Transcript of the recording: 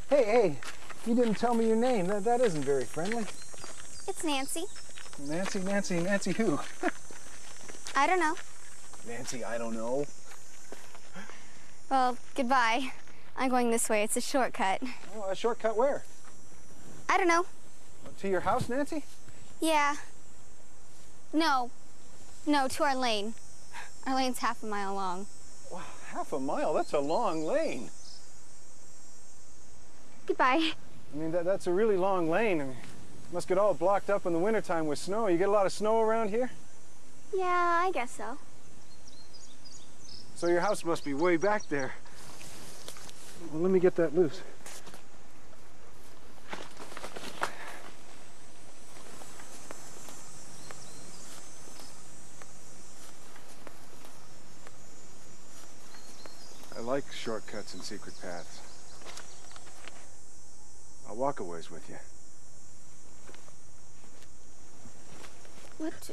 Hey, hey, you didn't tell me your name. That isn't very friendly. It's Nancy. Nancy who? I don't know. Nancy, I don't know. Well, goodbye. I'm going this way. It's a shortcut. Oh, a shortcut where? I don't know. To your house, Nancy? Yeah. No, to our lane. Our lane's half a mile long. Wow, half a mile? That's a long lane. Goodbye. I mean, that's a really long lane. I mean, it must get all blocked up in the wintertime with snow. You get a lot of snow around here? Yeah, I guess so. So your house must be way back there. Well, let me get that loose. I like shortcuts and secret paths. I'll walk a ways with you. What?